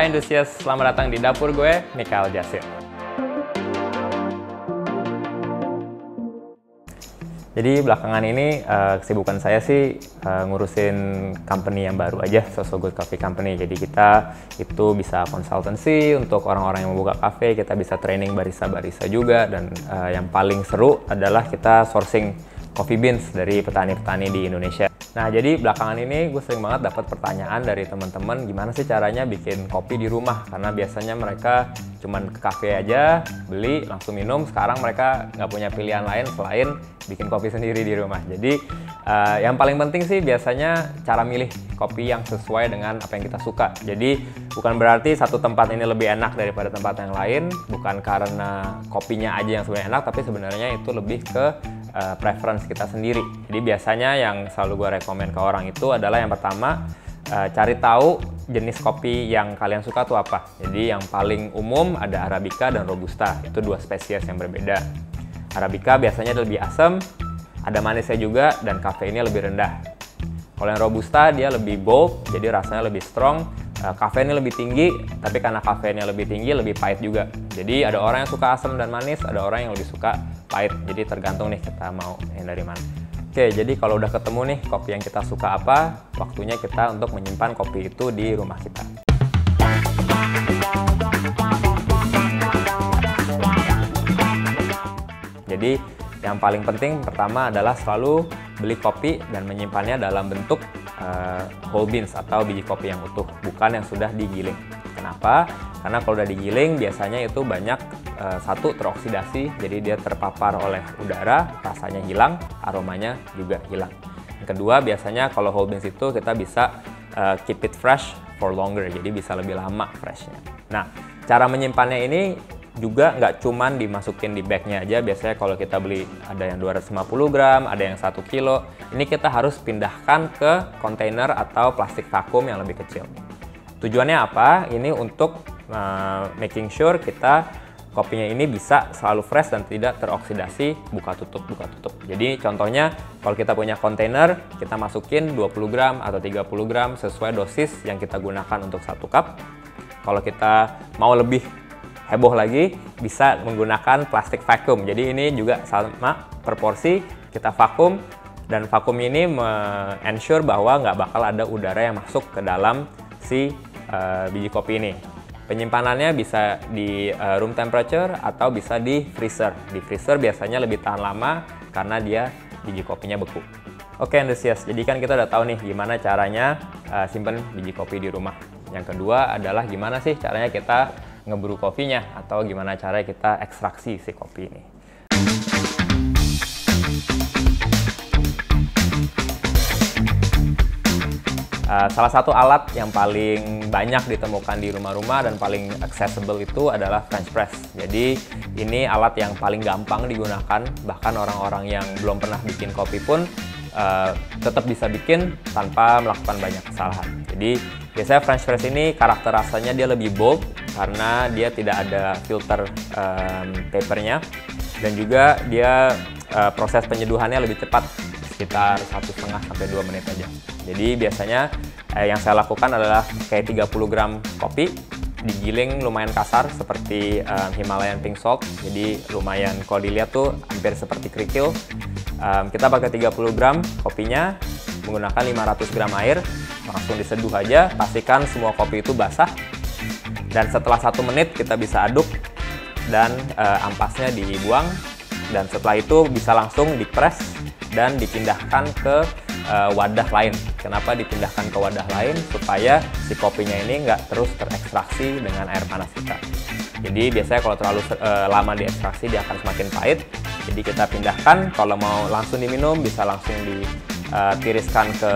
Hai Entusias, selamat datang di dapur gue, Mikael Jasir. Jadi belakangan ini kesibukan saya sih ngurusin company yang baru aja, So Good Coffee Company. Jadi kita itu bisa konsultansi untuk orang-orang yang membuka cafe, kita bisa training barista-barista juga, dan yang paling seru adalah kita sourcing coffee beans dari petani-petani di Indonesia. Nah, jadi belakangan ini gue sering banget dapat pertanyaan dari teman-teman gimana sih caranya bikin kopi di rumah, karena biasanya mereka cuman ke cafe aja, beli, langsung minum. Sekarang mereka nggak punya pilihan lain selain bikin kopi sendiri di rumah. Jadi yang paling penting sih biasanya cara milih kopi yang sesuai dengan apa yang kita suka. Jadi bukan berarti satu tempat ini lebih enak daripada tempat yang lain, bukan karena kopinya aja yang sebenarnya enak, tapi sebenarnya itu lebih ke preference kita sendiri. Jadi biasanya yang selalu gue rekomen ke orang itu adalah yang pertama, cari tahu jenis kopi yang kalian suka tuh apa. Jadi yang paling umum ada Arabica dan Robusta, itu dua spesies yang berbeda. Arabica biasanya lebih asam, ada manisnya juga, dan kafeinnya lebih rendah. Kalau yang Robusta dia lebih bold, jadi rasanya lebih strong, kafeinnya lebih tinggi, tapi karena kafeinnya lebih tinggi, lebih pahit juga. Jadi ada orang yang suka asam dan manis, ada orang yang lebih suka pahit. Jadi tergantung nih kita mau yang dari mana. Oke, jadi kalau udah ketemu nih kopi yang kita suka apa, waktunya kita untuk menyimpan kopi itu di rumah kita. Jadi yang paling penting pertama adalah selalu beli kopi dan menyimpannya dalam bentuk whole beans atau biji kopi yang utuh, bukan yang sudah digiling. Kenapa? Karena kalau udah digiling biasanya itu banyak satu teroksidasi, jadi dia terpapar oleh udara, rasanya hilang, aromanya juga hilang. Yang kedua, biasanya kalau whole beans itu kita bisa keep it fresh for longer, jadi bisa lebih lama freshnya. Nah, cara menyimpannya ini juga nggak cuman dimasukin di bagnya aja. Biasanya kalau kita beli ada yang 250 gram, ada yang 1 kilo. Ini kita harus pindahkan ke kontainer atau plastik vakum yang lebih kecil. Tujuannya apa? Ini untuk making sure kita kopinya ini bisa selalu fresh dan tidak teroksidasi buka tutup. Jadi contohnya kalau kita punya kontainer, kita masukin 20 gram atau 30 gram sesuai dosis yang kita gunakan untuk 1 cup. Kalau kita mau lebih heboh lagi, bisa menggunakan plastik vakum. Jadi ini juga sama proporsi, kita vakum, dan vakum ini ensure bahwa nggak bakal ada udara yang masuk ke dalam si biji kopi ini. Penyimpanannya bisa di room temperature atau bisa di freezer. Di freezer biasanya lebih tahan lama karena dia biji kopinya beku. Oke Entusias, jadi kan kita udah tahu nih gimana caranya simpen biji kopi di rumah. Yang kedua adalah gimana sih caranya kita ngebrew kopinya, atau gimana cara kita ekstraksi si kopi ini. Salah satu alat yang paling banyak ditemukan di rumah-rumah dan paling accessible itu adalah French press. Jadi ini alat yang paling gampang digunakan, bahkan orang-orang yang belum pernah bikin kopi pun tetap bisa bikin tanpa melakukan banyak kesalahan. Jadi biasanya French press ini karakter rasanya dia lebih bold karena dia tidak ada filter papernya, dan juga dia proses penyeduhannya lebih cepat, sekitar 1,5 sampai 2 menit aja. Jadi biasanya yang saya lakukan adalah kayak 30 gram kopi digiling lumayan kasar seperti Himalayan pink salt. Jadi lumayan kalau dilihat tuh hampir seperti kerikil. Kita pakai 30 gram kopinya, menggunakan 500 gram air, langsung diseduh aja, pastikan semua kopi itu basah. Dan setelah 1 menit kita bisa aduk dan ampasnya dibuang. Dan setelah itu bisa langsung dipres dan dipindahkan ke wadah lain. Kenapa dipindahkan ke wadah lain? Supaya si kopinya ini nggak terus terekstraksi dengan air panas kita. Jadi biasanya kalau terlalu lama diekstraksi dia akan semakin pahit. Jadi kita pindahkan, kalau mau langsung diminum bisa langsung ditiriskan ke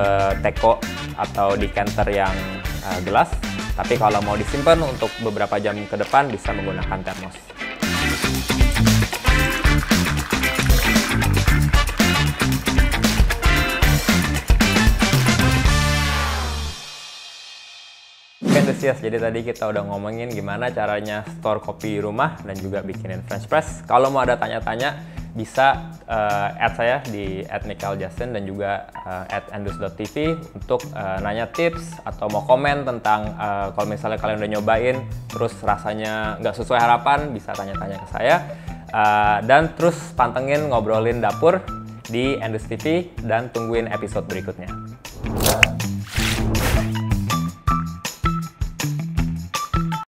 teko atau decanter yang gelas. Tapi kalau mau disimpan untuk beberapa jam ke depan bisa menggunakan termos. Entusias, jadi tadi kita udah ngomongin gimana caranya store kopi di rumah dan juga bikinin French press. Kalau mau ada tanya-tanya, bisa add saya di @michaeljustin dan juga @endus.tv untuk nanya tips atau mau komen tentang kalau misalnya kalian udah nyobain terus rasanya nggak sesuai harapan, bisa tanya-tanya ke saya. Dan terus pantengin Ngobrolin Dapur di Endus TV dan tungguin episode berikutnya.